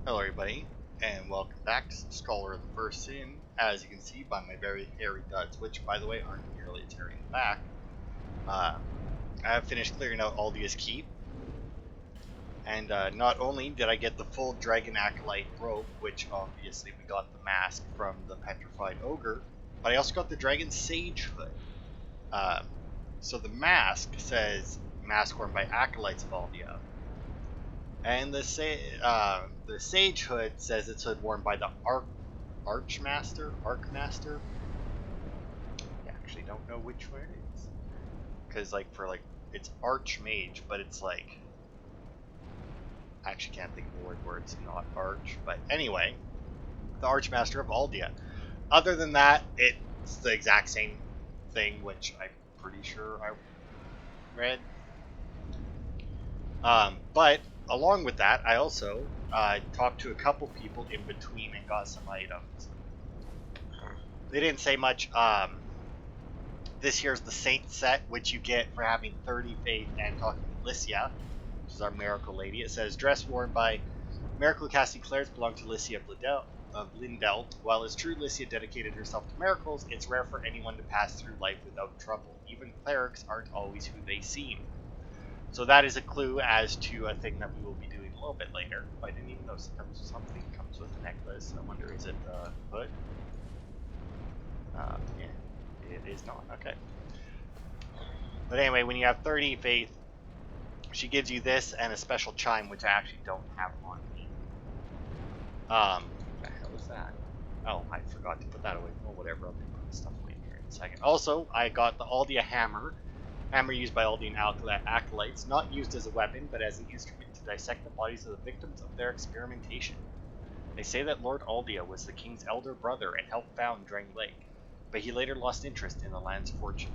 Hello everybody, and welcome back to Scholar of the First Sin. As you can see by my very hairy duds, which by the way aren't nearly as hairy in the back, I have finished clearing out Aldia's Keep. And not only did I get the full Dragon Acolyte robe, which obviously we got the mask from the Petrified Ogre, but I also got the Dragon Sage hood. So the mask says, mask worn by Acolytes of Aldia. And the Sage hood says it's hood worn by the Archmaster? Archmaster? I actually don't know which one it is. Because, it's Archmage, but it's like... I actually can't think of a word where it's not Arch. But anyway, the Archmaster of Aldia. Other than that, it's the exact same thing, which I'm pretty sure I read. But along with that, I also talked to a couple people in between and got some items. They didn't say much. This here's the Saint set, which you get for having 30 faith and talking to Lycia, which is our miracle lady. It says, dress worn by miracle casting clerics belong to Lycia of Lindell. While it's true Lycia dedicated herself to miracles, it's rare for anyone to pass through life without trouble. Even clerics aren't always who they seem. So that is a clue as to a thing that we will be doing a little bit later. I didn't even know something comes with a necklace. I wonder, is it the hood? Yeah, it is not. Okay. But anyway, when you have 30 faith, she gives you this and a special chime, which I actually don't have on me. What the hell is that? Oh, I forgot to put that away. Oh, whatever. I'll put the stuff away here in a second. Also, I got the Aldia hammer. Hammer used by Aldian acolytes, not used as a weapon, but as an instrument to dissect the bodies of the victims of their experimentation. They say that Lord Aldia was the king's elder brother and helped found Dragon Lake, but he later lost interest in the land's fortunes.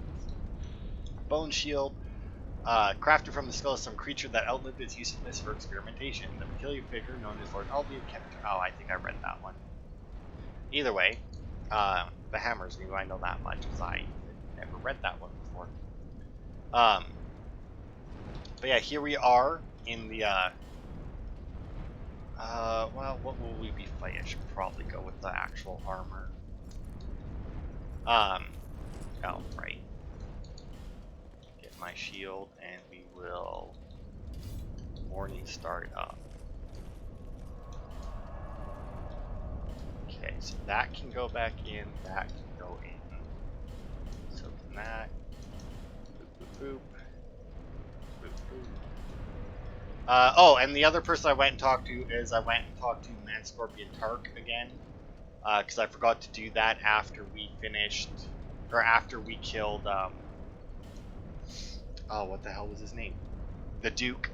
Bone shield, crafted from the skull of some creature that outlived its usefulness for experimentation. The peculiar figure known as Lord Aldia kept... Oh, I think I read that one. Either way, the hammer's new. I know that much, because I never read that one before. But yeah, here we are in the, well, what will we be fighting? I should probably go with the actual armor. Oh, right. Get my shield, and we will morning start up. Okay, so that can go back in, that can go in. So can that. Boop, boop, boop. Oh, and the other person I went and talked to is I went and talked to Man Scorpion Tark again, because I forgot to do that after we finished, or after we killed, oh, what the hell was his name? The Duke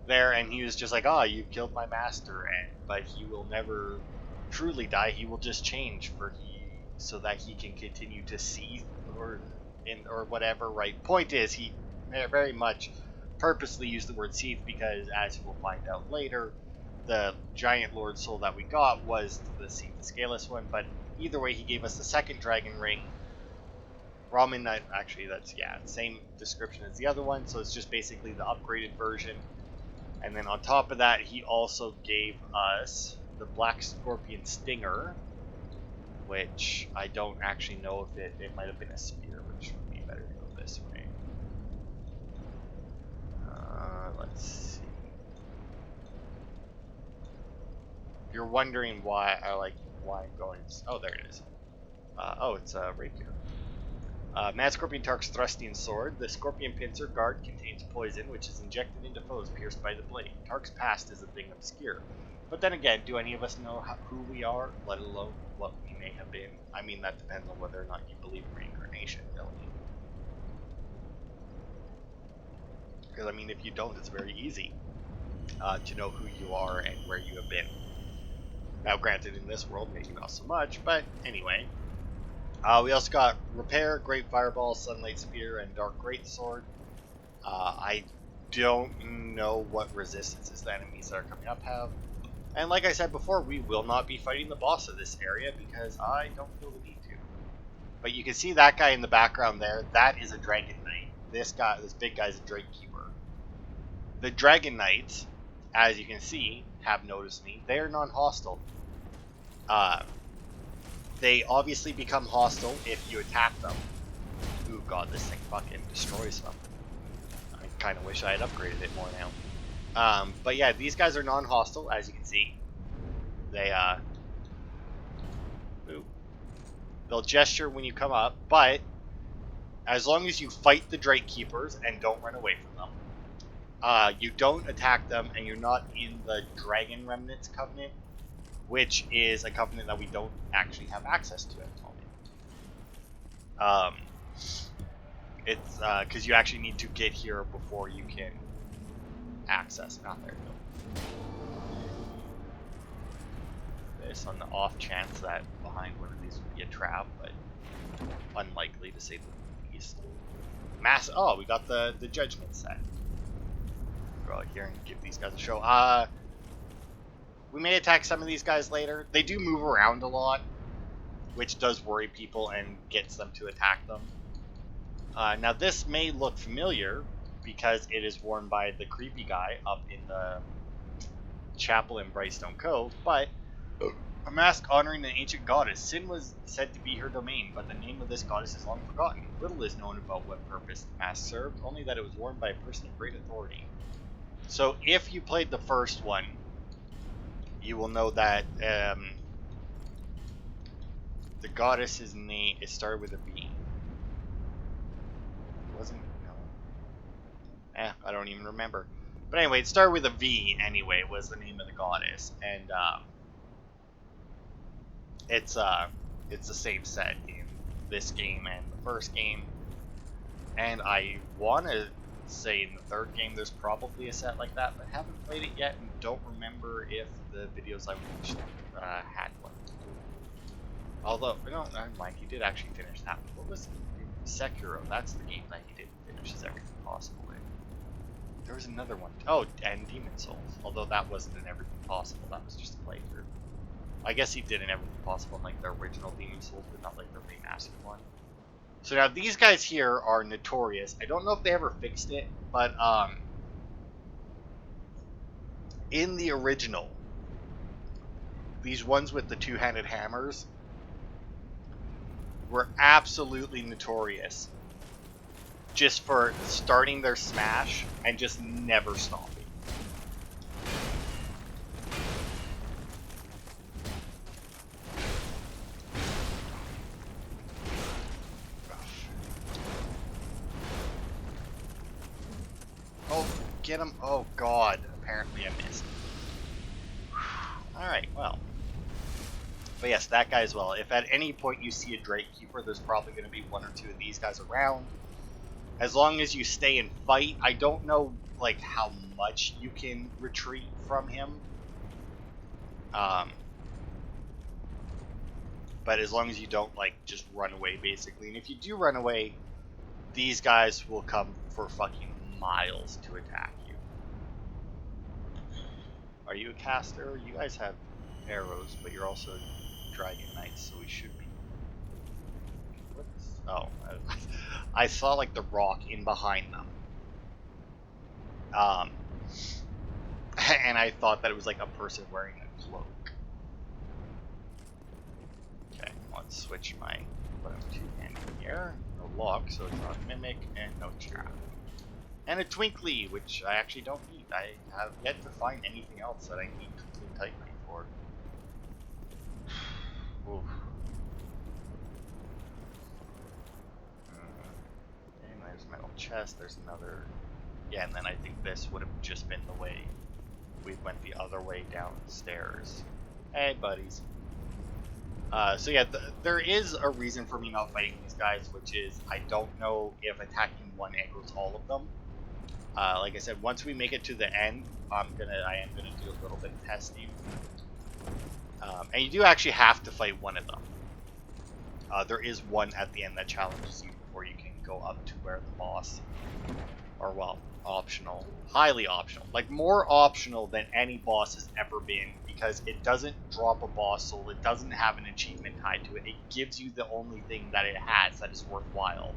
there, and he was just like, oh, you killed my master, but he will never truly die, he will just change so that he can continue to see, or whatever, right? Point is, he very much purposely used the word seeth because, as we'll find out later, the giant lord soul that we got was the Seeth the Scaleless one, but either way, he gave us the second dragon ring. Ramen, actually, that's, yeah, same description as the other one, so it's just basically the upgraded version. And then on top of that, he also gave us the Black Scorpion Stinger, which I don't actually know if it might have been a spear, which would be better to go this way. Let's see. If you're wondering why I'm going... Oh, there it is. Oh, it's right here. Mad Scorpion Tark's thrusting sword. The Scorpion Pincer guard contains poison, which is injected into foes pierced by the blade. Tark's past is a thing obscure. But then again, do any of us know who we are, let alone what we may have been? I mean, that depends on whether or not you believe in reincarnation, really. Because, I mean, if you don't, it's very easy to know who you are and where you have been. Now, granted, in this world, maybe not so much, but anyway. We also got Repair, Great Fireball, Sunlight Spear, and Dark Greatsword. I don't know what resistances the enemies that are coming up have. And like I said before, we will not be fighting the boss of this area because I don't feel the need to. But you can see that guy in the background there. That is a Dragon Knight. This big guy is a Drake Keeper. The Dragon Knights, as you can see, have noticed me, they are non-hostile. They obviously become hostile if you attack them. Ooh, god, this thing fucking destroys them. I kind of wish I had upgraded it more now. But yeah, these guys are non-hostile, as you can see. They, ooh, they'll gesture when you come up, but as long as you fight the Drake Keepers and don't run away from them, you don't attack them, and you're not in the Dragon Remnants Covenant, which is a covenant that we don't actually have access to at the moment. It's because you actually need to get here before you can access. Not there. No. This on the off chance that behind one of these would be a trap, but unlikely to say the least. Oh, we got the judgment set. Go out here and give these guys a show. We may attack some of these guys later. They do move around a lot, which does worry people and gets them to attack them. Now this may look familiar because it is worn by the creepy guy up in the chapel in Brightstone Cove, but a mask honoring an ancient goddess. Sin was said to be her domain, but the name of this goddess is long forgotten. Little is known about what purpose the mask served, only that it was worn by a person of great authority. So if you played the first one, you will know that the goddess's name, it started with a V. Wasn't, no. I don't even remember. But anyway, it started with a V anyway, was the name of the goddess. And it's the same set in this game and the first game. And I want to say in the third game there's probably a set like that, but haven't played it yet and don't remember if the videos I watched had one. Although, no, never mind, he did actually finish that. What was Sekiro? That's the game that he did finish everything possible in. There was another one. Oh, and Demon Souls. Although that wasn't in Everything Possible, that was just a playthrough. I guess he did in Everything Possible in like the original Demon Souls, but not like the remastered one. So now these guys here are notorious. I don't know if they ever fixed it, but in the original, these ones with the two-handed hammers were absolutely notorious just for starting their smash and just never stopping. Oh, get him. Oh, God. Apparently I missed. Alright, well. But yes, that guy as well. If at any point you see a Drake Keeper, there's probably going to be one or two of these guys around. As long as you stay and fight, I don't know like how much you can retreat from him. But as long as you don't like just run away basically. And if you do run away, these guys will come for fucking miles to attack you. Are you a caster? You guys have arrows, but you're also Dragon Knights, so we should be. What's... Oh, I saw like the rock in behind them. And I thought that it was like a person wearing a cloak. Okay, let's switch my. Put them two-handed here. No lock, so it's not mimic, and no trap. And a Twinkly, which I actually don't need. I have yet to find anything else that I need Twinkly Titanite for. Oof. And there's a metal chest, there's another... Yeah, and then I think this would have just been the way we went the other way downstairs. Hey, buddies. So yeah, there is a reason for me not fighting these guys, which is I don't know if attacking one angles all of them. Like I said, once we make it to the end, I am gonna do a little bit of testing. And you do actually have to fight one of them. There is one at the end that challenges you before you can go up to where the boss, or well, optional, highly optional, like more optional than any boss has ever been, because it doesn't drop a boss soul, it doesn't have an achievement tied to it, it gives you the only thing that it has that is worthwhile.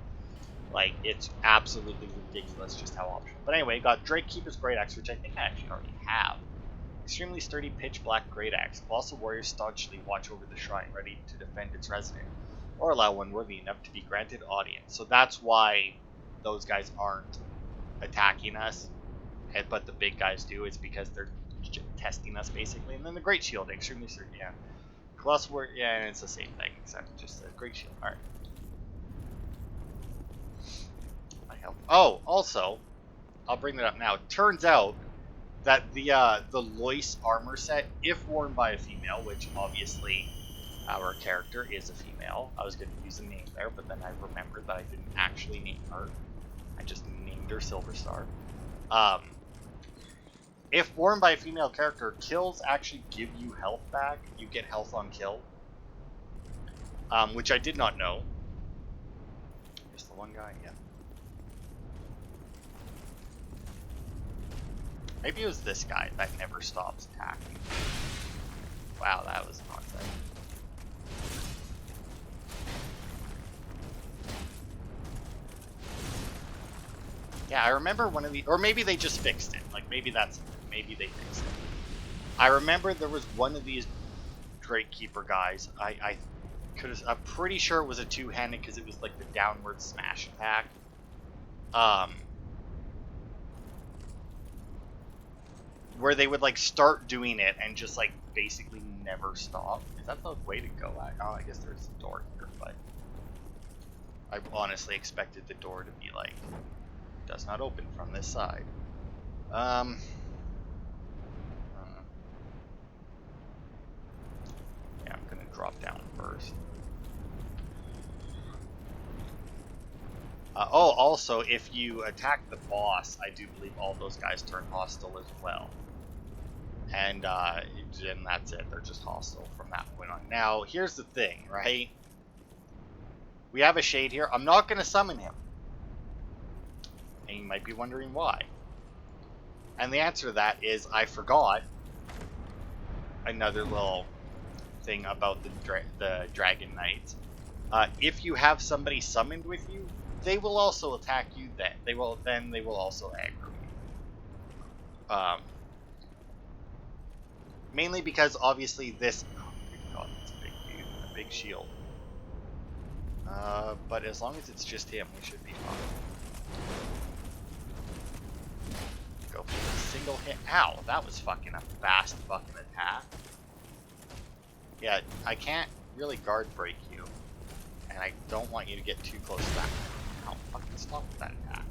Like, it's absolutely ridiculous just how optional. But anyway, got Drake Keeper's Great Axe, which I think I actually already have. Extremely sturdy pitch black great axe. Colossal warriors staunchly watch over the shrine, ready to defend its resident, or allow one worthy enough to be granted audience. So that's why those guys aren't attacking us, but the big guys do. It's because they're testing us, basically. And then the great shield, extremely sturdy, yeah. Colossal warrior, yeah, and it's the same thing, except just a great shield. Alright. Oh, also, I'll bring that up now. It turns out that the Lois armor set, if worn by a female, which obviously our character is a female. I was going to use a name there, but then I remembered that I didn't actually name her. I just named her Silver Star. If worn by a female character, kills actually give you health back. You get health on kill, which I did not know. Just the one guy, yeah. Maybe it was this guy that never stops attacking. Wow, that was nonsense. Yeah, I remember one of the, or maybe they just fixed it. Like maybe maybe they fixed it. I remember there was one of these Drake Keeper guys. I'm pretty sure it was a two-handed because it was like the downward smash attack. Where they would like start doing it and just like basically never stop. Is that the way to go? Oh, I guess there's a door here, but I honestly expected the door to be like, does not open from this side. Yeah, I'm gonna drop down first. Oh, also, if you attack the boss, I do believe all those guys turn hostile as well. And that's it. They're just hostile from that point on. Now, here's the thing, right? We have a shade here. I'm not going to summon him. And you might be wondering why. And the answer to that is I forgot another little thing about the Dragon Knights. If you have somebody summoned with you, they will also attack you then. They will also aggro you. Mainly because obviously this, oh good god, it's a big dude, a big shield. But as long as it's just him, we should be fine. Go for a single hit. Ow, that was fucking a fast fucking attack. Yeah, I can't really guard break you, and I don't want you to get too close to that. Ow, fucking stop with that attack.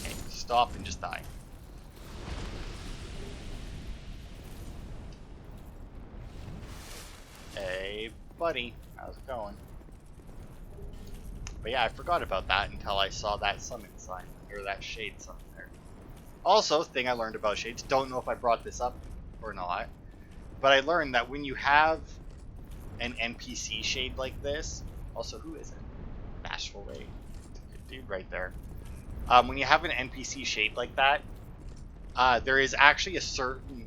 Okay, stop and just die. Hey, buddy, how's it going? But yeah, I forgot about that until I saw that summon sign, or that shade sign there. Also, thing I learned about shades, don't know if I brought this up or not, but I learned that when you have an NPC shade like this, also, who is it? Bashful Ray. Good dude right there. When you have an NPC shade like that, there is actually a certain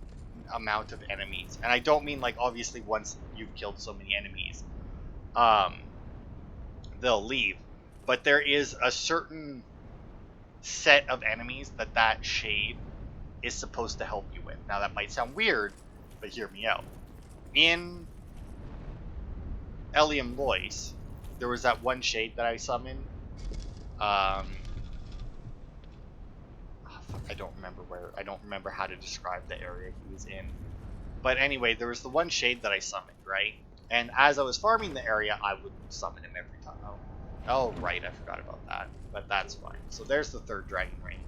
amount of enemies. And I don't mean like, obviously, once you've killed so many enemies, they'll leave. But there is a certain set of enemies that shade is supposed to help you with. Now that might sound weird, but hear me out. In Elium Lois, there was that one shade that I summoned. I don't remember how to describe the area he was in. But anyway, there was the one shade that I summoned, right? And as I was farming the area, I would summon him every time. Oh, right, I forgot about that. But that's fine. So there's the third Dragon Ring.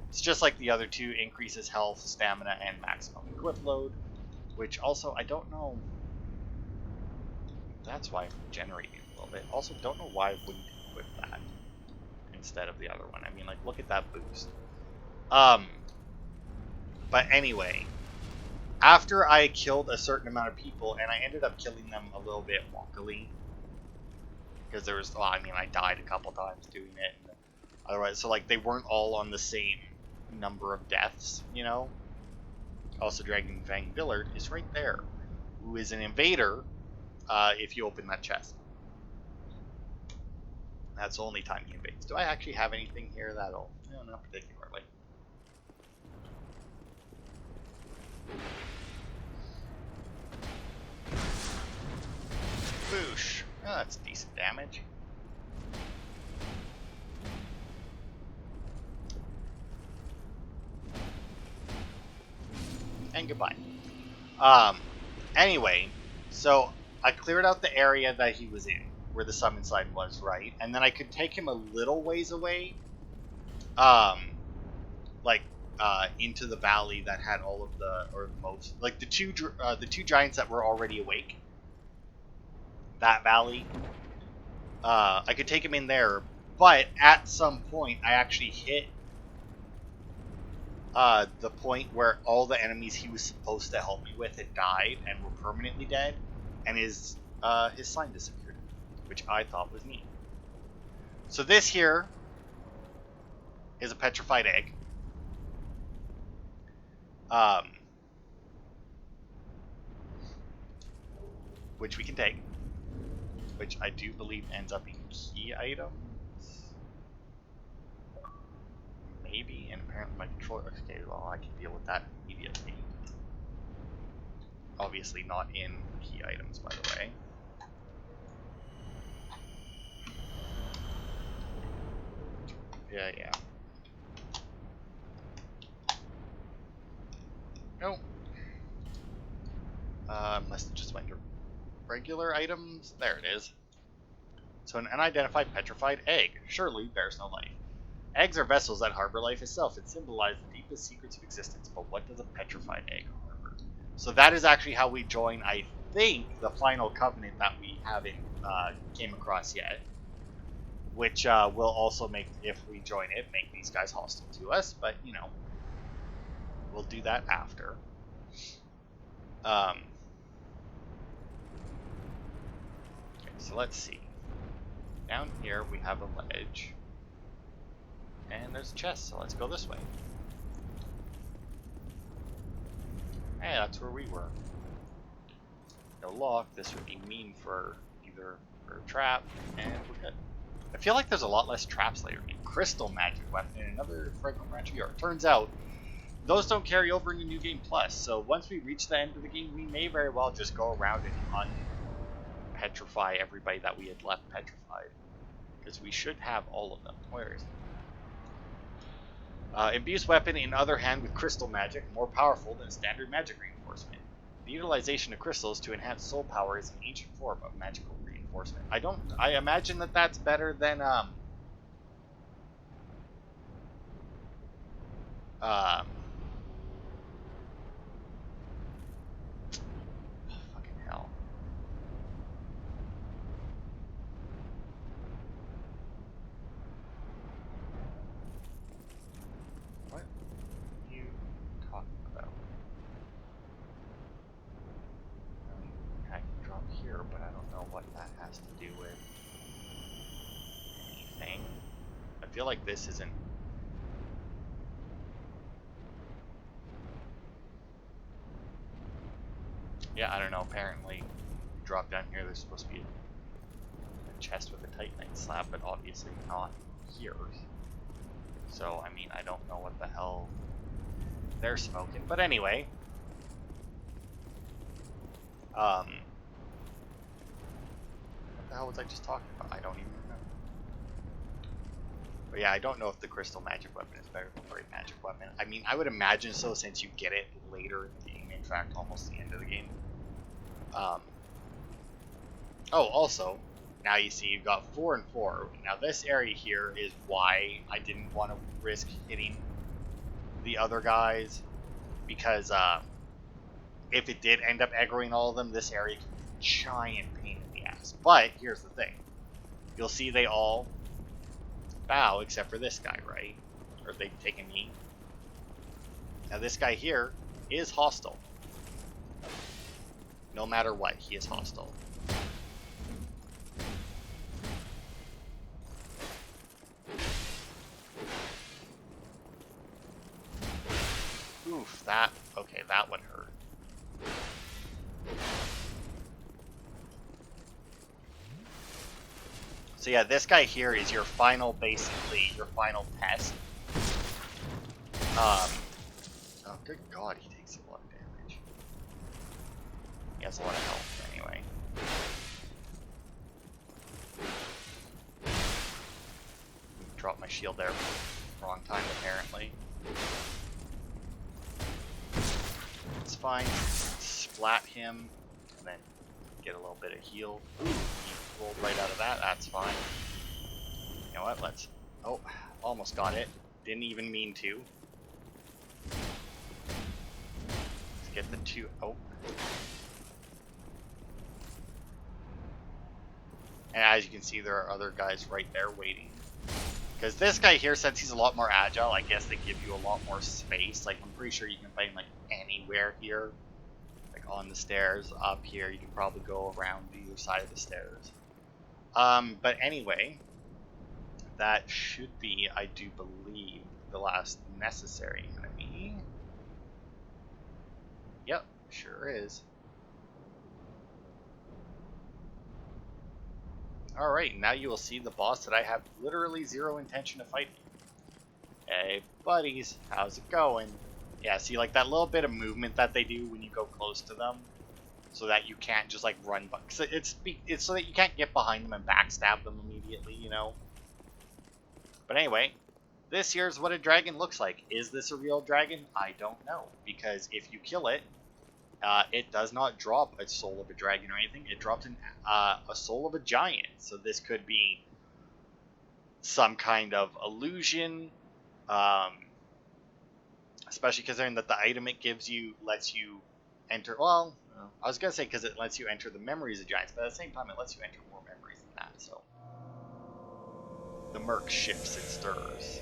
It's just like the other two, increases health, stamina, and maximum equip load. Which also, I don't know. That's why I'm generating a little bit. Also, don't know why I wouldn't equip that instead of the other one. I mean, like, look at that boost. But anyway, after I killed a certain amount of people, and I ended up killing them a little bit wonkily, because there was, well, I mean, I died a couple times doing it, and otherwise, so like, they weren't all on the same number of deaths, you know? Also, Dragon Fang Villard is right there. who is an invader, if you open that chest. That's the only time he invades. Do I actually have anything here that'll... No, not particularly. Boosh. Oh, that's decent damage. And goodbye. Anyway, so I cleared out the area that he was in, where the summon sign was, right? And then I could take him a little ways away, into the valley that had all of the, or most, like the two giants that were already awake. That valley. I could take him in there, but at some point I actually hit the point where all the enemies he was supposed to help me with had died and were permanently dead, and his sign disappeared, which I thought was neat. So this here is a Petrified Egg. Which we can take, which I do believe ends up in key items. Maybe, and apparently my controller. Okay, well, I can deal with that immediately. Obviously not in key items, by the way. Yeah. Nope. Unless it just went to regular items. There it is. So an unidentified petrified egg surely bears no life. Eggs are vessels that harbor life itself and symbolize the deepest secrets of existence. But what does a petrified egg harbor? So that is actually how we join, I think, the final covenant that we haven't came across yet. Which will also make, if we join it, make these guys hostile to us. But, you know, we'll do that after. Okay, so let's see. Down here we have a ledge. And there's a chest, so let's go this way. Hey, that's where we were. No lock. This would be mean for either for a trap, and we're good. I feel like there's a lot less traps later. Crystal magic weapon and another fragment ranch yard. Turns out those don't carry over into New Game Plus. So once we reach the end of the game, we may very well just go around and unpetrify everybody that we had left petrified, because we should have all of them. Where is it? Imbues weapon in other hand with crystal magic, more powerful than standard magic reinforcement. The utilization of crystals to enhance soul power is an ancient form of magical reinforcement. I imagine that that's better than fucking hell. What are you talking about? I can drop here, but I don't know what that has to do with anything. I feel like this isn't. Yeah, I don't know. Apparently, drop down here. There's supposed to be a chest with a Titanite slab, but obviously not here. So, I mean, I don't know what the hell they're smoking. But anyway, what the hell was I just talking about? I don't even remember. But yeah, I don't know if the crystal magic weapon is better than the great magic weapon. I mean, I would imagine so, since you get it later in the game. In fact, almost the end of the game. Oh, also, now you see you've got 4 and 4. Now this area here is why I didn't want to risk hitting the other guys, because if it did end up aggroing all of them, this area can be a giant pain in the ass. But here's the thing. You'll see they all bow except for this guy, right? Or they take a knee. Now this guy here is hostile. No matter what, he is hostile. Oof, that one hurt. So yeah, this guy here is your final, basically, your final test. Oh, good God, he takes a lot of damage. He has a lot of health, anyway. Drop my shield there. Wrong time, apparently. It's fine. Splat him, and then get a little bit of heal. Ooh, he rolled right out of that. That's fine. You know what? Let's... Oh, almost got it. Didn't even mean to. Let's get the two... Oh. And as you can see, there are other guys right there waiting. Because this guy here, since he's a lot more agile, I guess they give you a lot more space. Like, I'm pretty sure you can find, like, anywhere here. Like, on the stairs, up here. You can probably go around either side of the stairs. But anyway, that should be, I do believe, the last necessary enemy. Yep, sure is. Alright, now you will see the boss that I have literally zero intention of fighting. Hey, buddies, how's it going? Yeah, see, like, that little bit of movement that they do when you go close to them, so that you can't just, like, run, it's so that you can't get behind them and backstab them immediately, you know? But anyway, this here's what a dragon looks like. Is this a real dragon? I don't know, because if you kill it, it does not drop a soul of a dragon or anything. It drops a soul of a giant. So this could be some kind of illusion, especially considering that the item it gives you lets you enter. Well, I was gonna say because it lets you enter the memories of giants, but at the same time, it lets you enter more memories than that. So the murk shifts and stirs.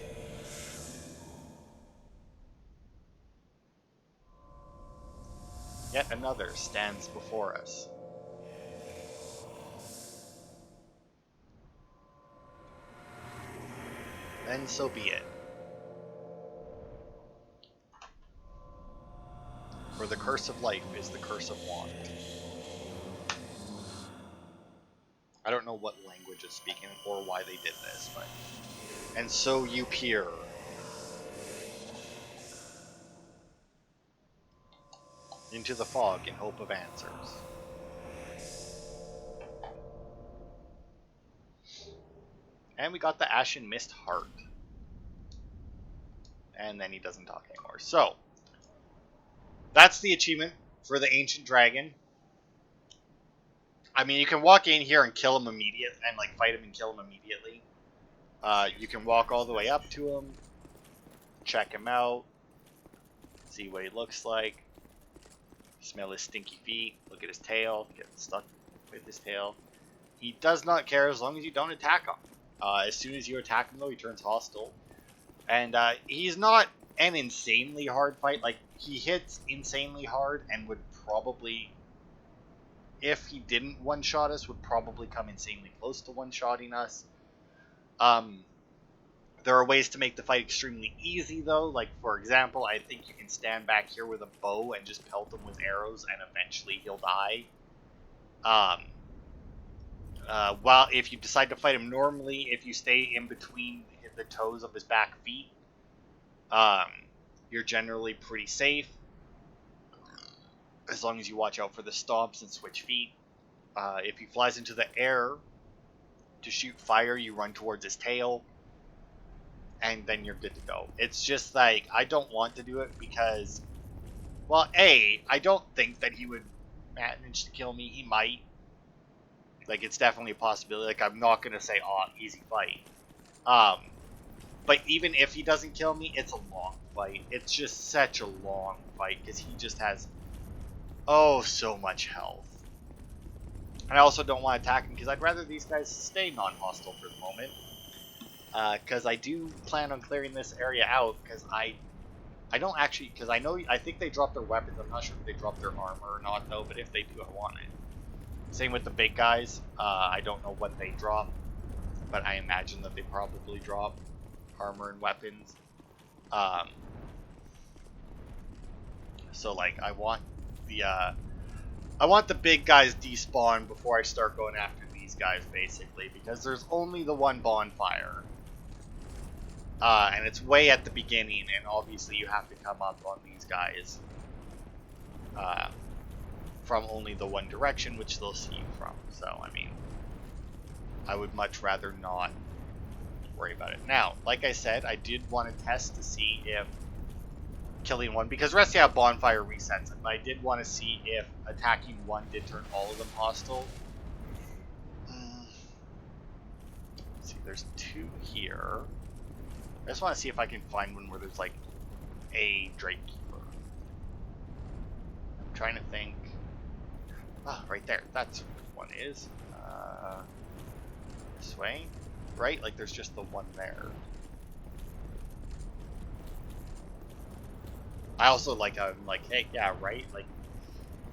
Yet another stands before us. Then so be it. For the curse of life is the curse of want. I don't know what language it's speaking or why they did this, but... And so you peer. Into the fog in hope of answers. And we got the Ashen Mist Heart. And then he doesn't talk anymore. So, that's the achievement for the Ancient Dragon. I mean, you can walk in here and kill him immediately, and like fight him and kill him immediately. You can walk all the way up to him, check him out, see what he looks like. Smell his stinky feet, look at his tail, get stuck with his tail. He does not care as long as you don't attack him. As soon as you attack him, though, he turns hostile. And he's not an insanely hard fight. Like, he hits insanely hard and would probably, if he didn't one-shot us, would probably come insanely close to one-shotting us. There are ways to make the fight extremely easy, though. Like, for example, I think you can stand back here with a bow and just pelt him with arrows, and eventually he'll die. While if you decide to fight him normally, if you stay in between the toes of his back feet, you're generally pretty safe. As long as you watch out for the stomps and switch feet. If he flies into the air to shoot fire, you run towards his tail. And then you're good to go. It's just like, I don't want to do it because, well, A, I don't think that he would manage to kill me. He might. Like, it's definitely a possibility. Like, I'm not going to say, oh, easy fight. But even if he doesn't kill me, it's a long fight. It's just such a long fight because he just has, oh, so much health. And I also don't want to attack him because I'd rather these guys stay non-hostile for the moment. Because I do plan on clearing this area out, because I don't actually, because I think they drop their weapons. I'm not sure if they drop their armor or not, though, but if they do, I want it. Same with the big guys. I don't know what they drop, but I imagine that they probably drop armor and weapons. So, like, I want the big guys despawn before I start going after these these guys, basically, because there's only the one bonfire. And it's way at the beginning, and obviously you have to come up on these guys from only the one direction, which they'll see you from. So, I mean, I would much rather not worry about it. Now, like I said, I did want to test to see if killing one, because rest yeah, bonfire resets it, but I did want to see if attacking one did turn all of them hostile. Let's see, there's two here. I just want to see if I can find one where there's like a Drake Keeper. I'm trying to think. Ah, right there. That's where one is. This way, right? Like there's just the one there. I also like I'm like, hey, yeah, right?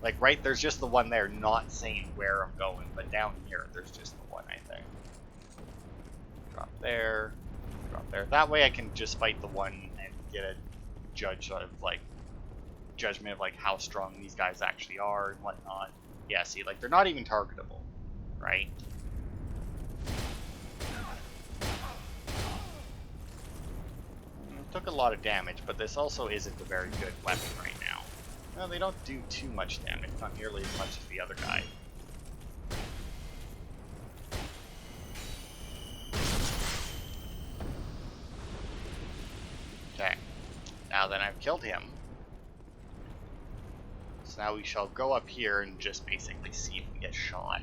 Like right, there's just the one there, not saying where I'm going, but down here there's just the one, I think. Drop there, drop there. That way I can just fight the one and get a judgment of like how strong these guys actually are and whatnot. Yeah, see, like they're not even targetable, right? Took a lot of damage, but this also isn't a very good weapon right now. No, they don't do too much damage, not nearly as much as the other guy. Okay, now that I've killed him, so now we shall go up here and just basically see if we get shot.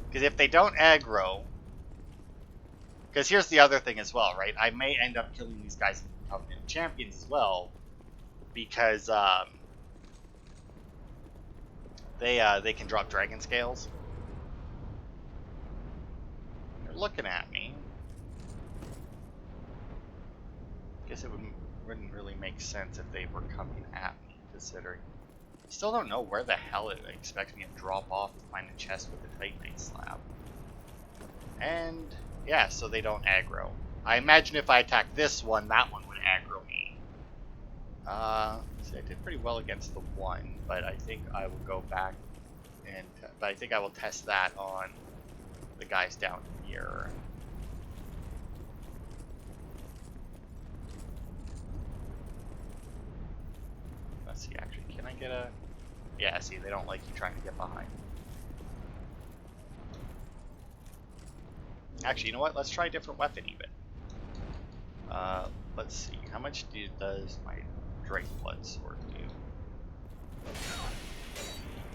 Because if they don't aggro, because here's the other thing as well, right? I may end up killing these guys in Covenant Champions as well, because they can drop dragon scales. They're looking at me. Guess it wouldn't really make sense if they were coming at me, considering I still don't know where the hell it expects me to drop off to find a chest with a Titanite slab. And yeah, so they don't aggro. I imagine if I attack this one, that one would aggro me. See, I did pretty well against the one, but I think I will go back and, but I think I will test that on the guys down here. Let's see, actually, can I get a, yeah, see, they don't like you trying to get behind. Actually, you know what? Let's try a different weapon even. Let's see. How much does my Drake Blood Sword do?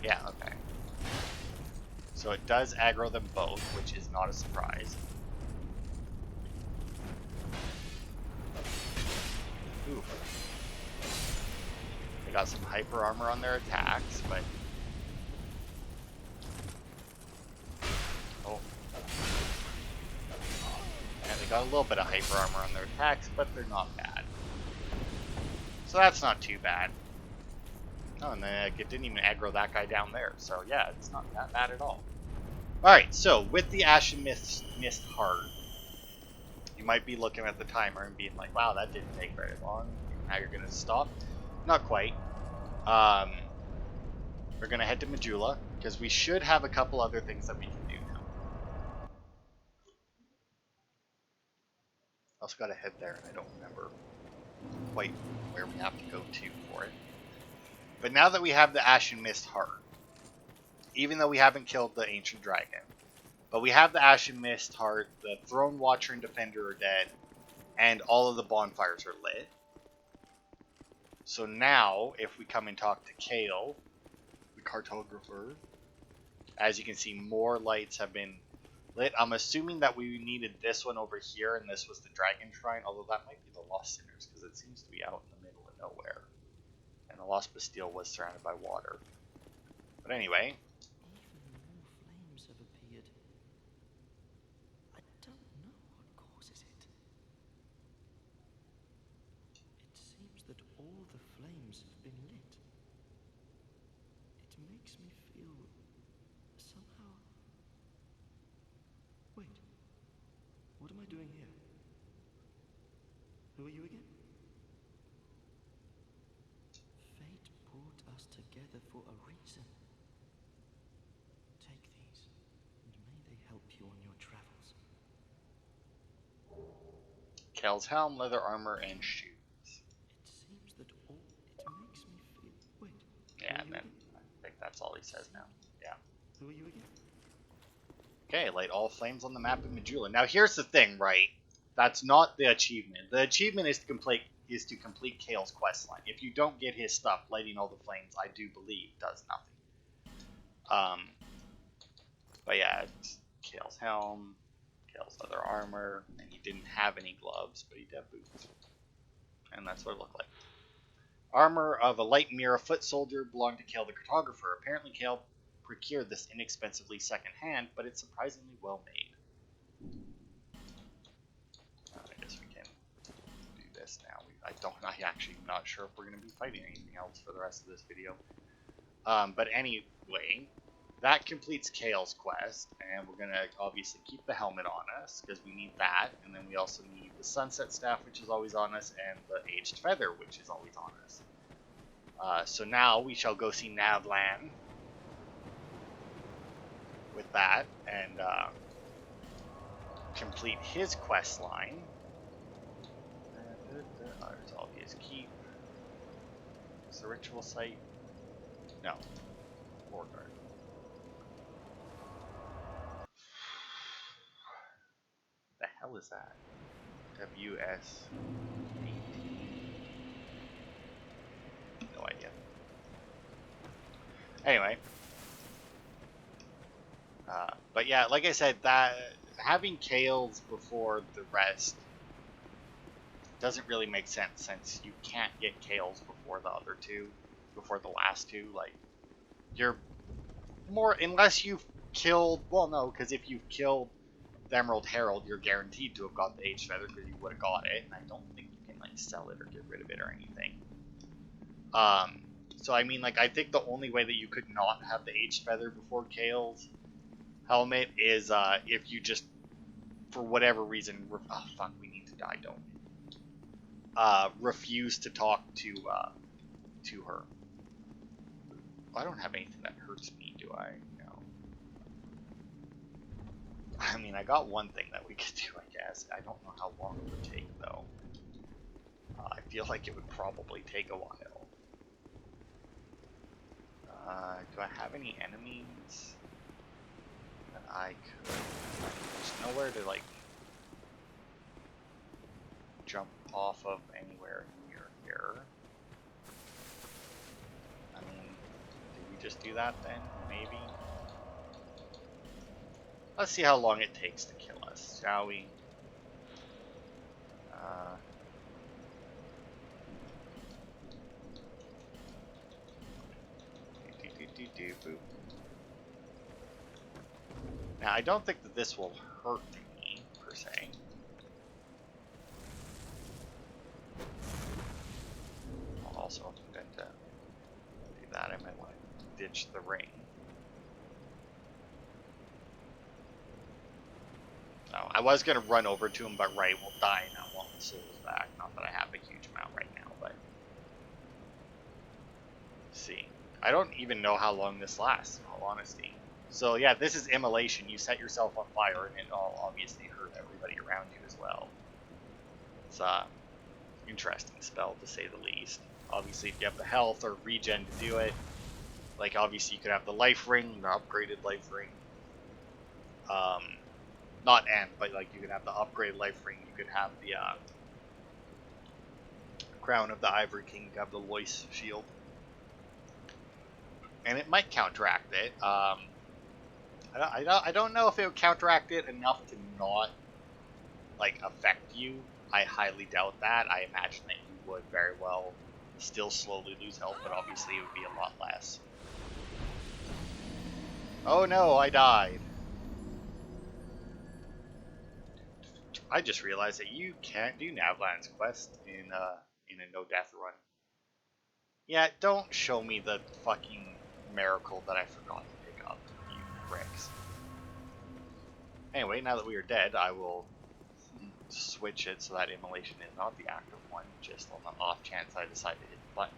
Yeah, okay. So it does aggro them both, which is not a surprise. Ooh. They got some hyper armor on their attacks, but... oh. And they got a little bit of hyper armor on their attacks, but they're not bad. So that's not too bad. Oh, and then it didn't even aggro that guy down there. So yeah, it's not that bad at all. Alright, so with the Ashen Mist Heart, you might be looking at the timer and being like, wow, that didn't take very long. Now you're going to stop. Not quite. We're going to head to Majula, because we should have a couple other things that we can do now. Also got to head there, and I don't remember quite where we have to go to for it. But now that we have the Ashen Mist Heart, even though we haven't killed the Ancient Dragon, but we have the Ashen Mist Heart, the Throne Watcher and Defender are dead, and all of the bonfires are lit. So now, if we come and talk to Kale, the cartographer, as you can see, more lights have been lit. I'm assuming that we needed this one over here, and this was the Dragon Shrine, although that might be the Lost Sinners, because it seems to be out in the middle of nowhere. And the Lost Bastille was surrounded by water. But anyway... even more flames have appeared. I don't know what causes it. It seems that all the flames have been lit. It makes me feel somehow... wait, what am I doing here? Who are you again? Fate brought us together for a reason. Take these. Kale's helm, leather armor, and shoes. It seems that all it makes me feel. Wait. Yeah, and then I think that's all he says now. Yeah. Who are you again? Okay, light all flames on the map of Majula. Now here's the thing, right? That's not the achievement. The achievement is to complete Kale's quest line. If you don't get his stuff, lighting all the flames, I do believe, does nothing. But yeah, it's Kale's helm, Kale's leather armor, and he didn't have any gloves, but he did have boots. And that's what it looked like. Armor of a light Mira foot soldier belonged to Kale the cartographer. Apparently Kale procured this inexpensively secondhand, but it's surprisingly well made. I guess we can do this now. I'm actually not sure if we're going to be fighting anything else for the rest of this video. But anyway, that completes Kale's quest, and we're going to obviously keep the helmet on us, because we need that, and then we also need the sunset staff, which is always on us, and the aged feather, which is always on us. So now we shall go see Navlan with that, and complete his quest line. There's Albia's Keep. Is the ritual site? No. Warguard. The hell is that? WS. No idea. Anyway. But yeah, like I said, that having Kale's before the rest doesn't really make sense, since you can't get Kale's before the other two, before the last two. Like, you're more, unless you've killed, well, no, because if you've killed the Emerald Herald, you're guaranteed to have got the Aged Feather, because you would have got it, and I don't think you can, like, sell it or get rid of it or anything. So I mean, like, I think the only way that you could not have the Aged Feather before Kale's helmet is if you just, for whatever reason, oh fuck, we need to die, don't we? Refuse to talk to her. I don't have anything that hurts me, do I? No. I mean, I got one thing that we could do, I guess. I don't know how long it would take, though. I feel like it would probably take a while. Do I have any enemies that I could... There's nowhere to, like, jump off of anywhere near here. I mean, did we just do that then? Maybe? Let's see how long it takes to kill us, shall we? Boop. Now, I don't think that this will hurt me, per se. Also, if I'm going to do that, I might want to ditch the ring. Oh, I was going to run over to him, but Ray will die and I want the souls back. Not that I have a huge amount right now, but... Let's see. I don't even know how long this lasts, in all honesty. So yeah, this is immolation. You set yourself on fire and it'll obviously hurt everybody around you as well. It's a interesting spell, to say the least. Obviously, if you have the health or regen to do it, like obviously you could have the life ring, the upgraded life ring. Not end, but like you could have the upgraded life ring. You could have the crown of the Ivory King. You could have the Lois shield, and it might counteract it. I don't know if it would counteract it enough to not like affect you. I highly doubt that. I imagine that you would very well still slowly lose health, but obviously it would be a lot less. Oh no, I died. I just realized that you can't do Navlan's quest in a no death run. Yeah, don't show me the fucking miracle that I forgot to pick up, you pricks. Anyway, now that we are dead, I will switch it so that immolation is not the active one, just on the off chance I decide to hit the button.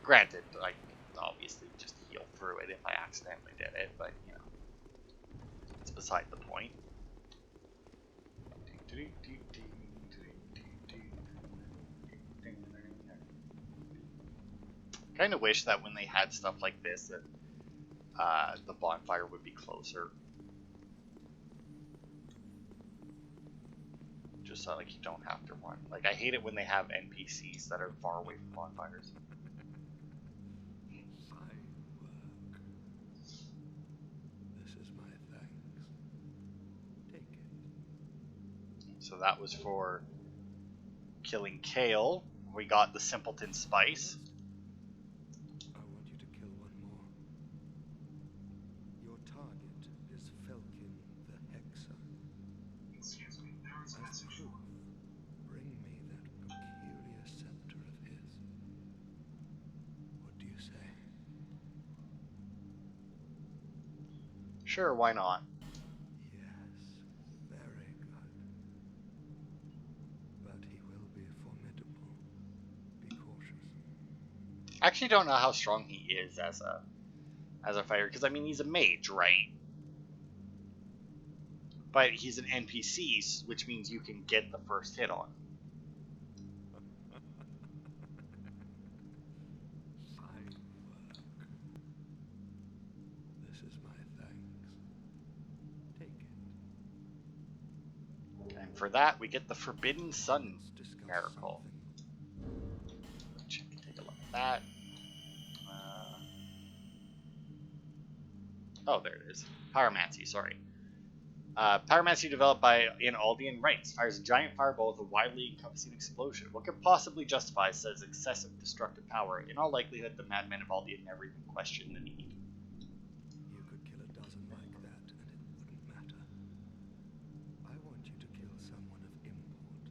Granted, I obviously just heal through it if I accidentally did it, but you know, it's beside the point. Kind of wish that when they had stuff like this, that the bonfire would be closer. Just so like you don't have to run. Like I hate it when they have NPCs that are far away from bonfires. Fine work. This is my thanks. Take it. So that was for killing Kale. We got the Simpleton Spice. I want you to kill one more. Your target is Felkin the Hexer. Excuse me, there is a As message. proof, bring me that peculiar scepter of his. What do you say? Sure, why not? Yes, very good. But he will be formidable. Be cautious. I actually don't know how strong he is as a fighter, because I mean he's a mage, right? But he's an NPC, which means you can get the first hit on him. Fine work. This is my thanks. Take it. And for that, we get the Forbidden Sun Let's discuss miracle. something. Take a look at that. Oh, there it is. Pyromancy, sorry. Pyromancy developed by Aldean Rites fires a giant fireball with a widely encompassing explosion. What could possibly justify such excessive destructive power? In all likelihood, the madmen of Aldean never even questioned the need. You could kill a dozen like that, and it wouldn't matter. I want you to kill someone of import.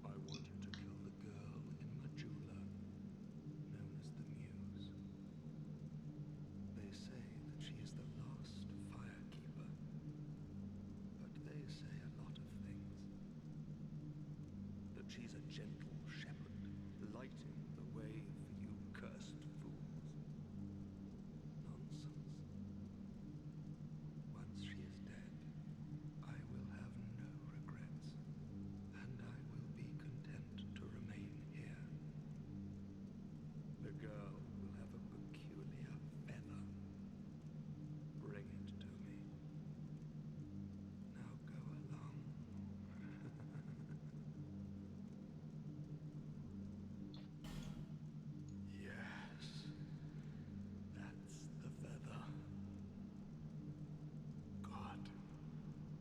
I want you to kill the girl in Majula, known as the Muse. They say that she is the last firekeeper, but they say a lot of things. That she's a gentle shepherd, lighting the way for you cursed fools. Nonsense. Once she is dead, I will have no regrets, and I will be content to remain here. The girl will have a peculiar feather. Bring it to me. Now go along. Yes, that's the feather. Good.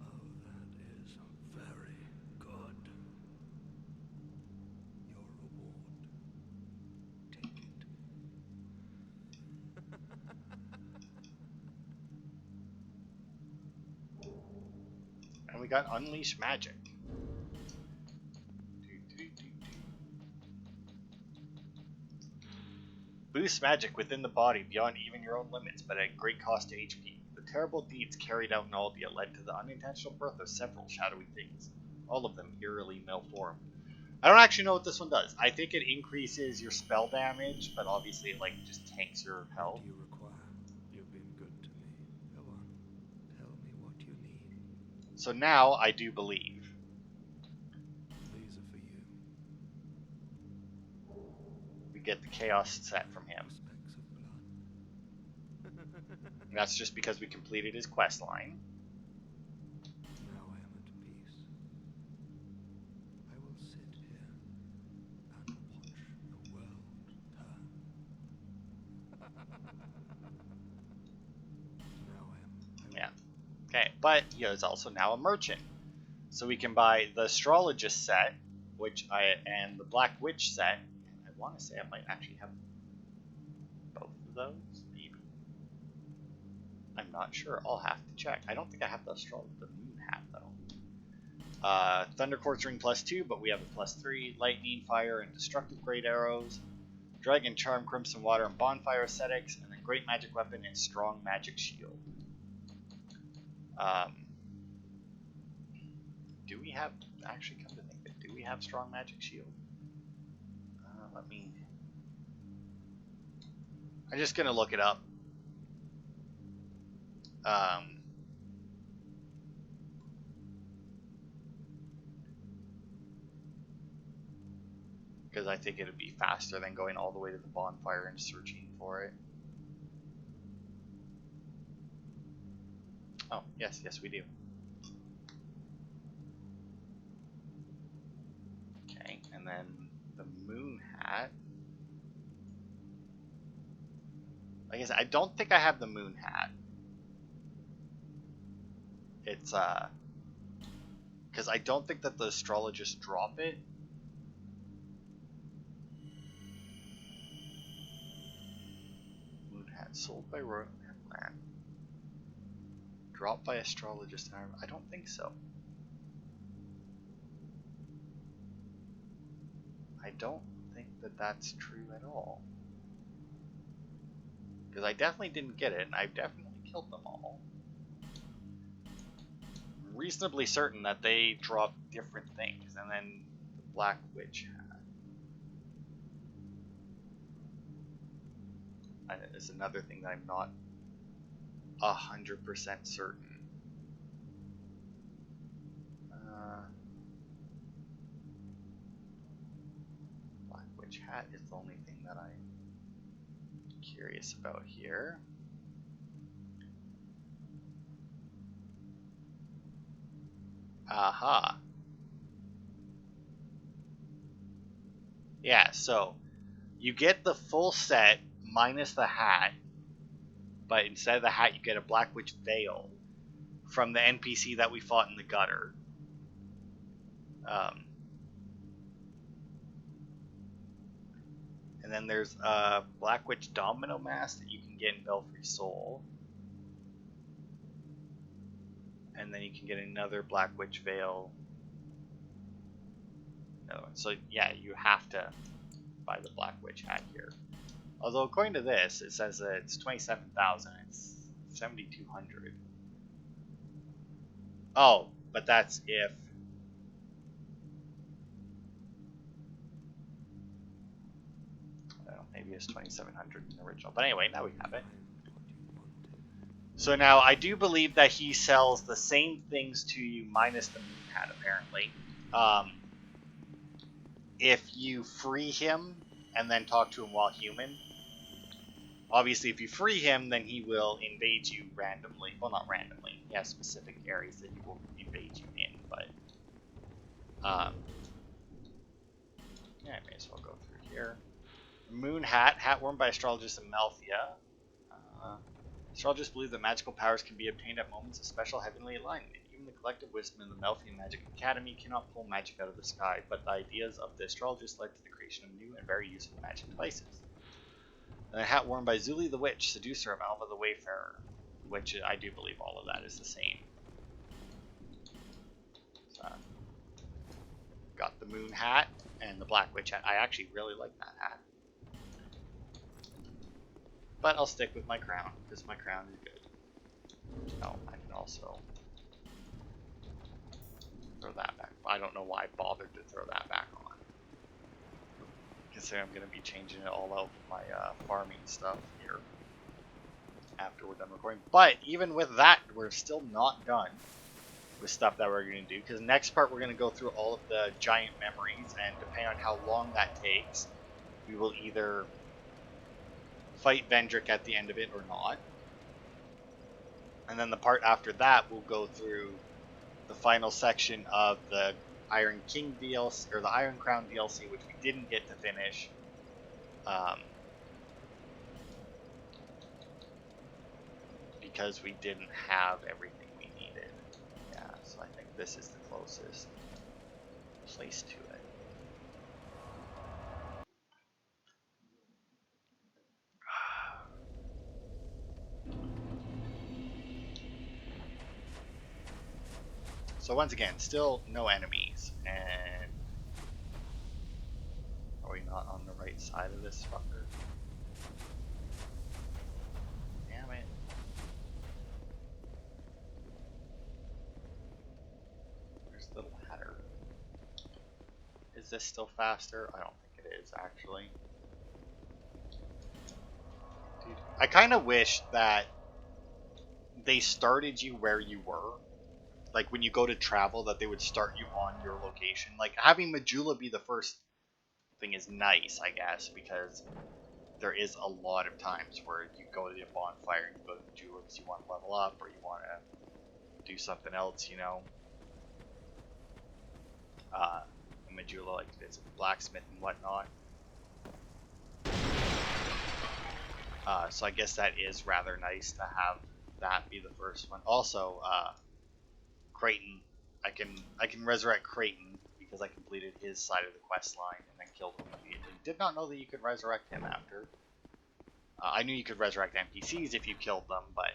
Oh, that is very good. Your reward. Take it. And we got Unleash Magic. Boost magic within the body beyond even your own limits, but at great cost to HP. The terrible deeds carried out in Aldia led to the unintentional birth of several shadowy things, all of them eerily malformed. I don't actually know what this one does. I think it increases your spell damage, but obviously it like just tanks your What health. do you require? You've been good to me. Go on. Tell me what you need. So now I do believe. These are for you. We get the Chaos set from him. Specks of blood. And that's just because we completed his quest line. Now I am at peace. I will sit here and watch the world turn. Now I am. Yeah. Okay, but he is also now a merchant. So we can buy the Astrologist set, and the Black Witch set. I want to say I might actually have both of those, maybe. I'm not sure. I'll have to check. I don't think I have the Moon Hat though. Thunder Quartz Ring +2, but we have a +3. Lightning, Fire, and Destructive Great Arrows. Dragon Charm, Crimson Water, and Bonfire Ascetics, and then Great Magic Weapon and Strong Magic Shield. Do we have, actually come to think of it, do we have Strong Magic Shield? I'm just going to look it up. because I think it'd be faster than going all the way to the bonfire and searching for it. Oh, yes, we do. Okay, and then the moon hat. Like I said, I don't think I have the moon hat. It's, because I don't think that the astrologists drop it. Moon hat sold by Royal Land. Dropped by astrologist. I don't think so. I don't think that that's true at all. Because I definitely didn't get it, and I've definitely killed them all. I'm reasonably certain that they drop different things, and then the Black Witch hat is another thing that I'm not 100% certain. Black Witch hat is the only thing that I'm curious about here. Aha. Yeah, so you get the full set minus the hat, but instead of the hat, you get a Black Witch veil from the NPC that we fought in the gutter. And then there's a Black Witch domino mask that you can get in Belfry Soul. And then you can get another Black Witch veil. Another one. So yeah, you have to buy the Black Witch hat here. Although according to this, it says that it's 27,000. It's 7,200. Oh, but that's if. I don't know, maybe it's 2,700 in the original. But anyway, now we have it. So now I do believe that he sells the same things to you minus the moon hat, apparently. If you free him and then talk to him while human. Obviously, if you free him, then he will invade you randomly. Well, not randomly. He has specific areas that he will invade you in, but... yeah, I may as well go through here. Moon hat. Hat worn by astrologists in Malthea. Astrologists believe that magical powers can be obtained at moments of special heavenly alignment. Even the collective wisdom in the Malthian Magic Academy cannot pull magic out of the sky, but the ideas of the astrologists led to the creation of new and very useful magic devices. And a hat worn by Zuli the Witch, seducer of Alva the Wayfarer, which I do believe all of that is the same. So, got the moon hat and the Black Witch hat. I actually really like that hat. But I'll stick with my crown, because my crown is good. Oh, I can also throw that back. I don't know why I bothered to throw that back on. Considering I'm going to be changing it all out with my farming stuff here after we're done recording. But even with that, we're still not done with stuff that we're going to do. Because next part, we're going to go through all of the giant memories. And depending on how long that takes, we will either fight Vendrick at the end of it or not. And then the part after that, we'll go through the final section of the Iron King DLC, or the Iron Crown DLC, which we didn't get to finish. Because we didn't have everything we needed. Yeah, so I think this is the closest place to it. So once again, still no enemies, and are we not on the right side of this fucker? Damn it. Where's the ladder? Is this still faster? I don't think it is, actually. Dude, I kind of wish that they started you where you were. Like when you go to travel, that they would start you on your location. Like having Majula be the first thing is nice, I guess, because there is a lot of times where you go to the bonfire and you go to the jeweler because you want to level up or you want to do something else, you know. Majula likes to visit the blacksmith and whatnot. So I guess that is rather nice to have that be the first one. Also, Creighton, I can resurrect Creighton because I completed his side of the quest line and then killed him immediately. Did not know that you could resurrect him after. I knew you could resurrect NPCs if you killed them, but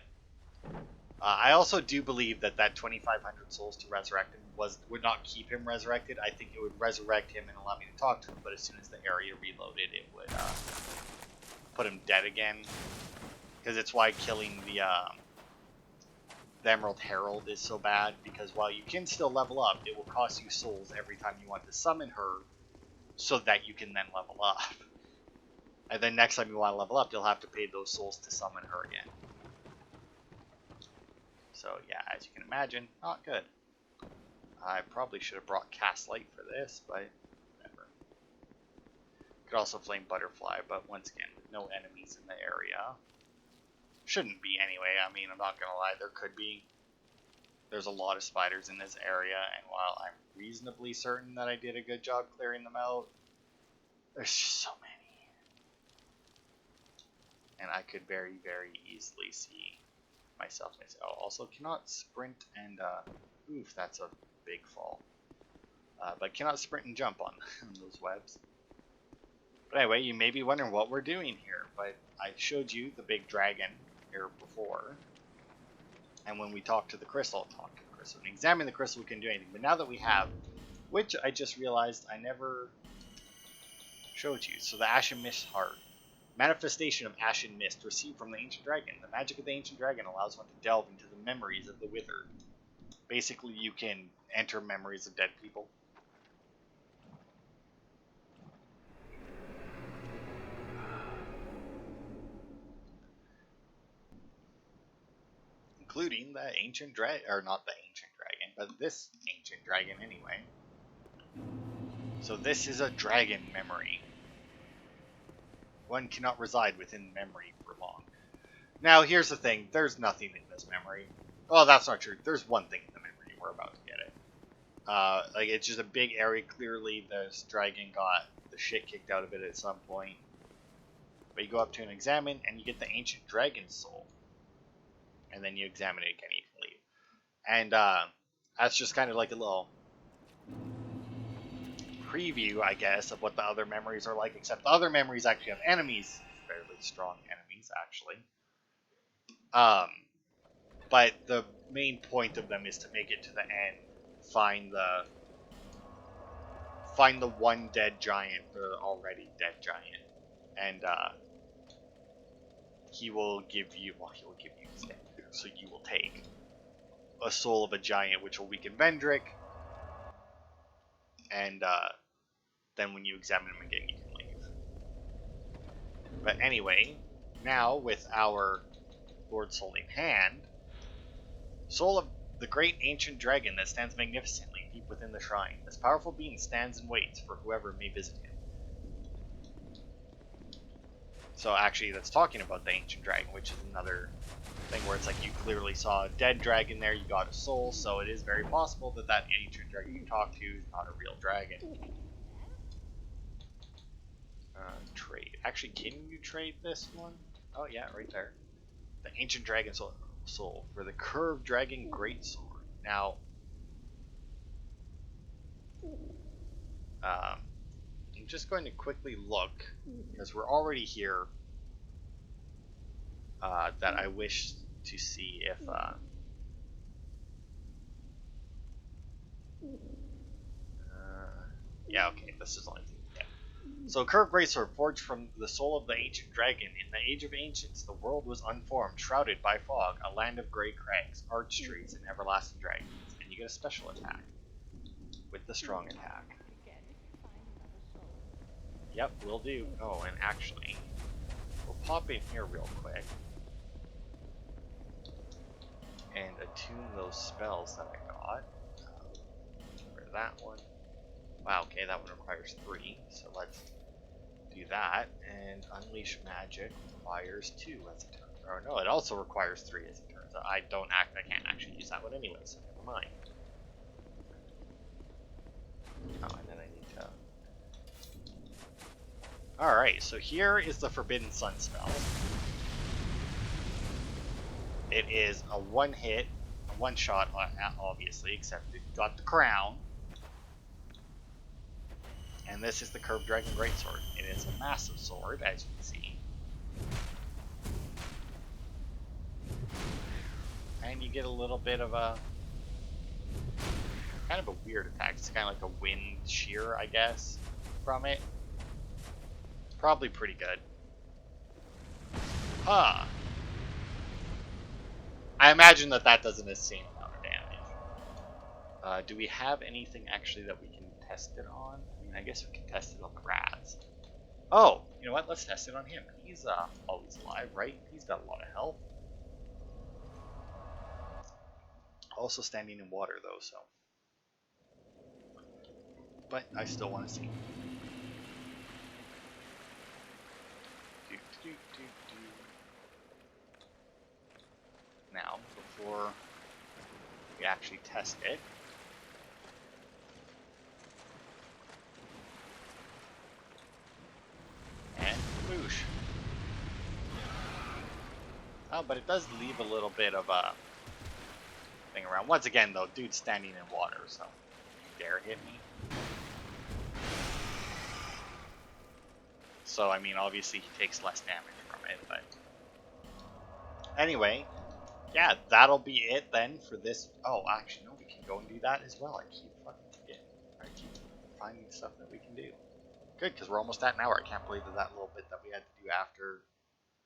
I also do believe that 2,500 souls to resurrect him would not keep him resurrected. I think it would resurrect him and allow me to talk to him, but as soon as the area reloaded, it would put him dead again. Because it's why killing the Emerald Herald is so bad, because while you can still level up, it will cost you souls every time you want to summon her, so that you can then level up. And then next time you want to level up, you'll have to pay those souls to summon her again. So yeah, as you can imagine, not good. I probably should have brought Cast Light for this, but whatever. Could also Flame Butterfly, but once again, with no enemies in the area. Shouldn't be anyway, I mean, I'm not gonna lie, there could be. There's a lot of spiders in this area, and while I'm reasonably certain that I did a good job clearing them out, there's just so many. And I could very, very easily see myself. Oh, also cannot sprint and, oof, that's a big fall. But cannot sprint and jump on those webs. But anyway, you may be wondering what we're doing here, but I showed you the big dragon here before. And when we talk to the crystal, and examine the crystal, we can do anything. But now that we have, which I just realized I never showed you. So the Ashen Mist Heart. Manifestation of Ashen Mist received from the Ancient Dragon. The magic of the Ancient Dragon allows one to delve into the memories of the Withered. Basically, you can enter memories of dead people. Including the Ancient Dragon, or not the Ancient Dragon, but this Ancient Dragon anyway. So this is a dragon memory. One cannot reside within memory for long. Now, here's the thing. There's nothing in this memory. Well, that's not true. There's one thing in the memory. We're about to get it. Like, it's just a big area. Clearly, this dragon got the shit kicked out of it at some point. But you go up to and examine, and you get the Ancient Dragon Soul. And then you examine it again, you can leave. And, that's just kind of like a little preview, I guess, of what the other memories are like, except the other memories actually have enemies, fairly strong enemies, actually. But the main point of them is to make it to the end, find the one dead giant, the already dead giant, and he will give you so you will take a soul of a giant, which will weaken Vendrick, and then when you examine him again, you can leave. But anyway, now with our Lord Soul in hand, soul of the great ancient dragon that stands magnificently deep within the shrine. This powerful being stands and waits for whoever may visit him. So actually, that's talking about the ancient dragon, which is another thing where it's like you clearly saw a dead dragon there, you got a soul, so it is very possible that ancient dragon you talk to is not a real dragon. Trade. Actually, can you trade this one? Oh yeah, right there. The ancient dragon soul for the curved dragon greatsword. Now, I'm just going to quickly look, because we're already here, that I wish to see if yeah, okay, this is only So, curved greatsword forged from the soul of the ancient dragon. In the age of ancients, the world was unformed, shrouded by fog, a land of gray crags, arch trees, and everlasting dragons. And you get a special attack with the strong attack. Yep, will do. Oh, and actually, we'll pop in here real quick and attune those spells that I got. For that one. Wow, okay, that one requires 3, so let's do that. And Unleash Magic requires 2 as it turns out. Or no, it also requires 3 as it turns out. I can't actually use that one anyway, so never mind. Oh, and then I need to... Alright, so here is the Forbidden Sun spell. It is a one-hit, a one-shot, obviously, except it got the crown. And this is the Curved Dragon Greatsword. It is a massive sword, as you can see. And you get a little bit of a... kind of a weird attack. It's kind of like a wind shear, I guess, from it. Probably pretty good. Huh. I imagine that that does an insane amount of damage. Do we have anything actually that we can test it on? I mean, I guess we can test it on the rats. Oh, you know what? Let's test it on him. He's always alive, right? He's got a lot of health. Also standing in water, though, so... But I still want to see. Now, before we actually test it, and whoosh. Oh, but it does leave a little bit of a thing around. Once again, though, dude's standing in water, so you dare hit me. So, I mean, obviously he takes less damage from it, but... Anyway, yeah, that'll be it then for this... Oh, actually, no, we can go and do that as well. I keep fucking forgetting. I keep finding stuff that we can do. Good, because we're almost at an hour. I can't believe that little bit that we had to do after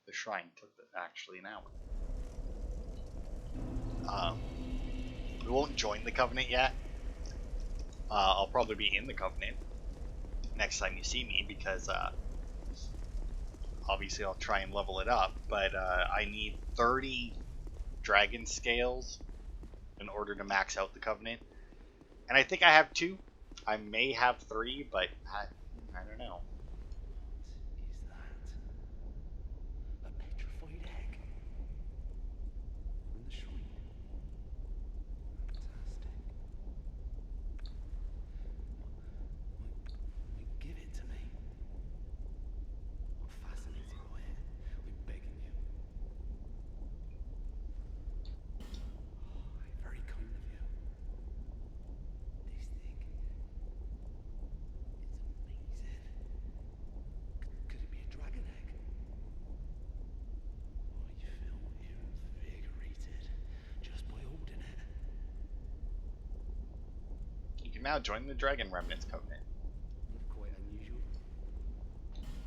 the shrine took actually an hour. We won't join the Covenant yet. I'll probably be in the Covenant next time you see me, because... obviously I'll try and level it up, but I need 30 dragon scales in order to max out the Covenant. And I think I have 2. I may have 3, but I don't know. Is that a petrified egg? From the shrine? Fantastic. Might give it to me. I'm fascinated by it. We're begging you. Oh, very kind of you. This thing. It's amazing. Could it be a dragon egg? I feel invigorated just by holding it. You can now join the Dragon Remnants Covenant. Quite unusual.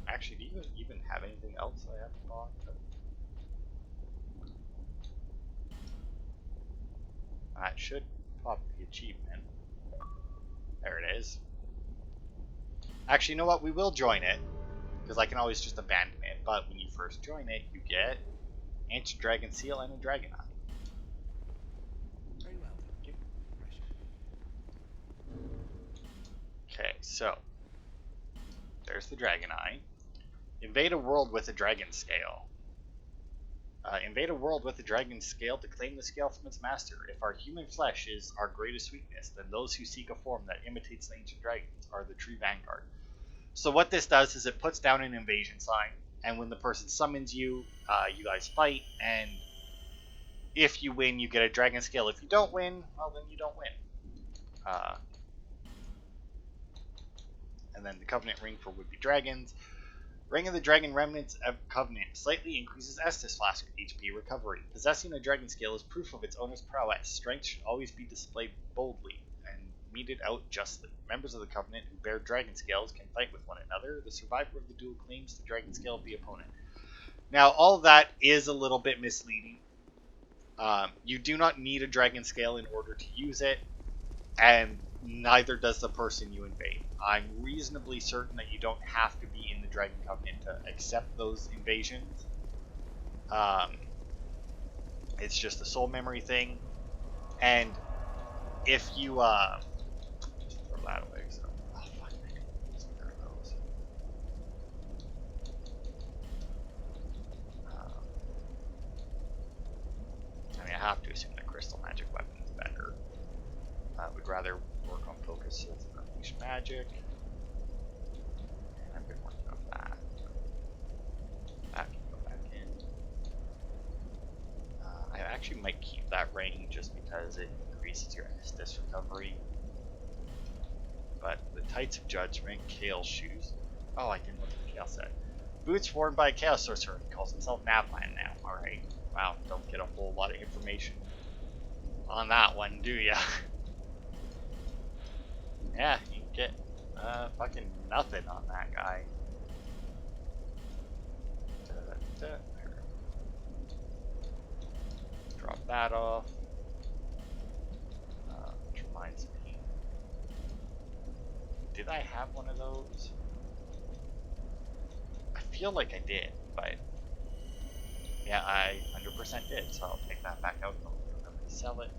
Actually, do you even have anything else I have to bought? That should pop the achievement. There it is. Actually, you know what? We will join it, because I can always just abandon it. But when you first join it, you get Ancient Dragon Seal and a Dragon Eye. Very well. Okay, so there's the Dragon Eye. Invade a world with a Dragon Scale. Invade a world with a Dragon Scale to claim the scale from its master. If our human flesh is our greatest weakness, then those who seek a form that imitates the ancient dragons are the true vanguard. So what this does is it puts down an invasion sign, and when the person summons you, you guys fight, and if you win, you get a Dragon Scale. If you don't win, well, then you don't win. And then the Covenant Ring for would-be dragons. Ring of the Dragon Remnants of Covenant slightly increases Estus Flask HP recovery. Possessing a Dragon Scale is proof of its owner's prowess. Strength should always be displayed boldly and meted out justly. Members of the Covenant who bear Dragon Scales can fight with one another. The survivor of the duel claims the Dragon Scale of the opponent. Now, all of that is a little bit misleading. You do not need a Dragon Scale in order to use it, and neither does the person you invade. I'm reasonably certain that you don't have to be in the Dragon Covenant to accept those invasions. It's just a soul memory thing. And if you just throw that away, so crystal magic weapon is better. I would rather work on focus souls and unleash magic. And I've been working on that. That can go back in. I actually might keep that ring just because it increases your Estus recovery. But the Tights of Judgment, Kale shoes. Oh, I didn't look at the Kale set. Boots worn by a Chaos Sorcerer. He calls himself Naplan now. Alright. Wow, don't get a whole lot of information on that one, do ya? Yeah, you get fucking nothing on that guy. Drop that off. Which reminds me. Did I have one of those? I feel like I did, but yeah, I 100% did, so I'll take that back out and I'll sell it.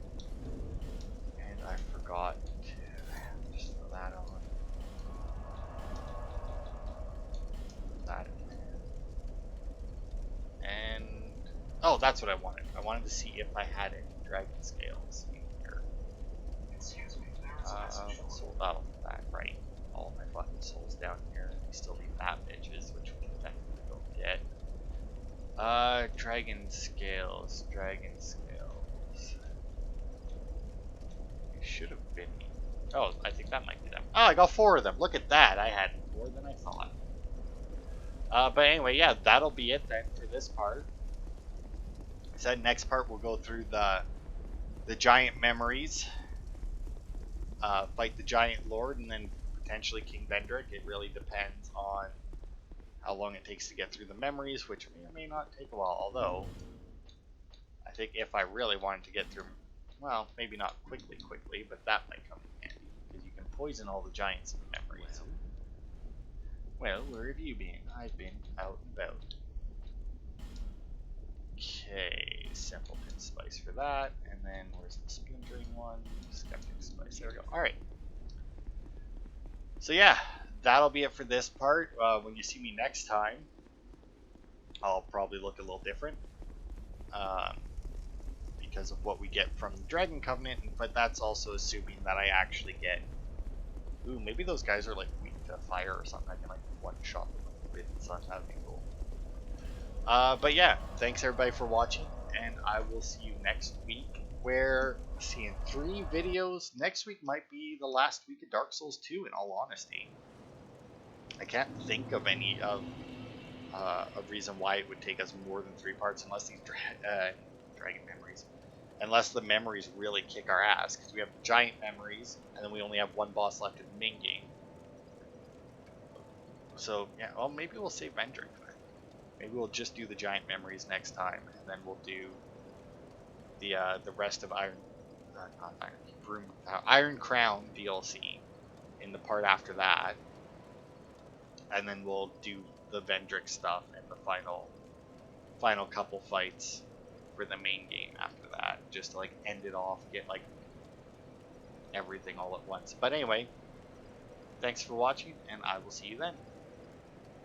And I forgot to just throw that on. That in there. And oh, that's what I wanted. I wanted to see if I had any dragon scales in here. Excuse me, there is a message for Sold out of that, right? All my fucking souls down here. We still need that bitches, which we can technically go get. Dragon scales. Dragon scales. They should have been. Oh, I think that might be them. Oh, I got 4 of them. Look at that. I had more than I thought. But anyway, yeah, that'll be it then for this part. So next part we'll go through the giant memories. Fight the giant lord and then potentially King Vendrick. It really depends on how long it takes to get through the memories, which may or may not take a while. Although, I think if I really wanted to get through, well, maybe not quickly, but that might come in handy because you can poison all the giants in the memories. Well, where have you been? I've been out and about. Okay, Simpleton Spice for that, and then where's the splintering one? Skeptic Spice, there we go. Alright. So yeah, that'll be it for this part. When you see me next time, I'll probably look a little different. Because of what we get from the Dragon Covenant, but that's also assuming that I actually get... Ooh, maybe those guys are like weak to fire or something. I can like one-shot them with the sun. That would be cool. But yeah, thanks everybody for watching, and I will see you next week, where, seeing 3 videos, next week might be the last week of Dark Souls 2, in all honesty. I can't think of any of a reason why it would take us more than 3 parts, unless these Dragon Memories, unless the memories really kick our ass, because we have giant memories, and then we only have 1 boss left in the main game. So, yeah, well, maybe we'll save Vendrick. Maybe we'll just do the giant memories next time, and then we'll do the rest of Iron Crown DLC in the part after that, and then we'll do the Vendrick stuff and the final couple fights for the main game after that, just to like end it off, get like everything all at once. But anyway, thanks for watching, and I will see you then.